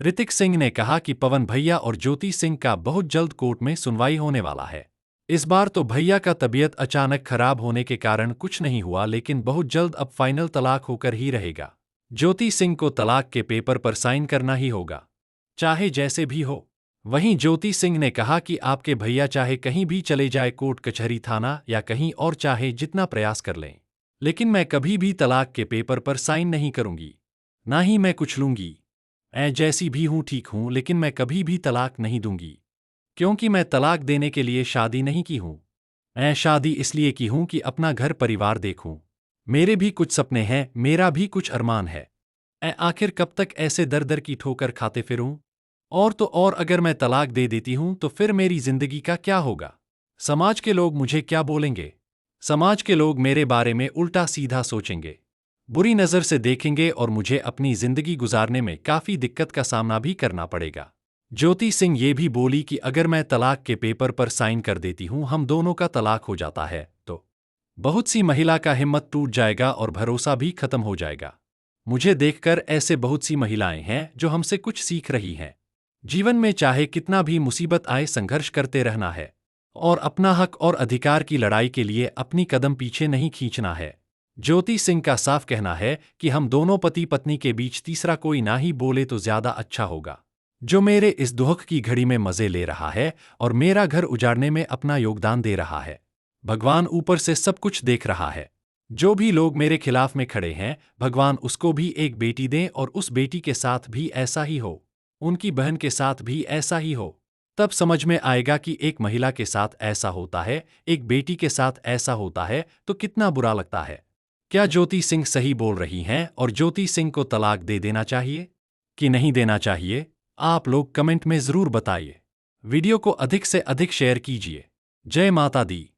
ऋतिक सिंह ने कहा कि पवन भैया और ज्योति सिंह का बहुत जल्द कोर्ट में सुनवाई होने वाला है। इस बार तो भैया का तबीयत अचानक खराब होने के कारण कुछ नहीं हुआ, लेकिन बहुत जल्द अब फाइनल तलाक होकर ही रहेगा। ज्योति सिंह को तलाक के पेपर पर साइन करना ही होगा, चाहे जैसे भी हो। वहीं ज्योति सिंह ने कहा कि आपके भैया चाहे कहीं भी चले जाए, कोर्ट कचहरी थाना या कहीं और, चाहे जितना प्रयास कर लें, लेकिन मैं कभी भी तलाक के पेपर पर साइन नहीं करूंगी, ना ही मैं कुछ लूंगी। मैं जैसी भी हूं ठीक हूं, लेकिन मैं कभी भी तलाक नहीं दूंगी, क्योंकि मैं तलाक देने के लिए शादी नहीं की हूं। मैं शादी इसलिए की हूं कि अपना घर परिवार देखूं। मेरे भी कुछ सपने हैं, मेरा भी कुछ अरमान है। मैं आखिर कब तक ऐसे दर दर की ठोकर खाते फिरूं? और तो और, अगर मैं तलाक दे देती हूं तो फिर मेरी जिंदगी का क्या होगा? समाज के लोग मुझे क्या बोलेंगे? समाज के लोग मेरे बारे में उल्टा सीधा सोचेंगे, बुरी नज़र से देखेंगे और मुझे अपनी जिंदगी गुजारने में काफी दिक्कत का सामना भी करना पड़ेगा। ज्योति सिंह ये भी बोली कि अगर मैं तलाक के पेपर पर साइन कर देती हूं, हम दोनों का तलाक हो जाता है, तो बहुत सी महिला का हिम्मत टूट जाएगा और भरोसा भी खत्म हो जाएगा। मुझे देखकर ऐसे बहुत सी महिलाएं हैं जो हमसे कुछ सीख रही हैं। जीवन में चाहे कितना भी मुसीबत आए, संघर्ष करते रहना है और अपना हक और अधिकार की लड़ाई के लिए अपनी कदम पीछे नहीं खींचना है। ज्योति सिंह का साफ कहना है कि हम दोनों पति पत्नी के बीच तीसरा कोई ना ही बोले तो ज्यादा अच्छा होगा, जो मेरे इस दुख की घड़ी में मजे ले रहा है और मेरा घर उजाड़ने में अपना योगदान दे रहा है। भगवान ऊपर से सब कुछ देख रहा है। जो भी लोग मेरे खिलाफ में खड़े हैं, भगवान उसको भी एक बेटी दें और उस बेटी के साथ भी ऐसा ही हो, उनकी बहन के साथ भी ऐसा ही हो। तब समझ में आएगा कि एक महिला के साथ ऐसा होता है, एक बेटी के साथ ऐसा होता है तो कितना बुरा लगता है। क्या ज्योति सिंह सही बोल रही हैं और ज्योति सिंह को तलाक दे देना चाहिए कि नहीं देना चाहिए? आप लोग कमेंट में जरूर बताइए। वीडियो को अधिक से अधिक शेयर कीजिए। जय माता दी।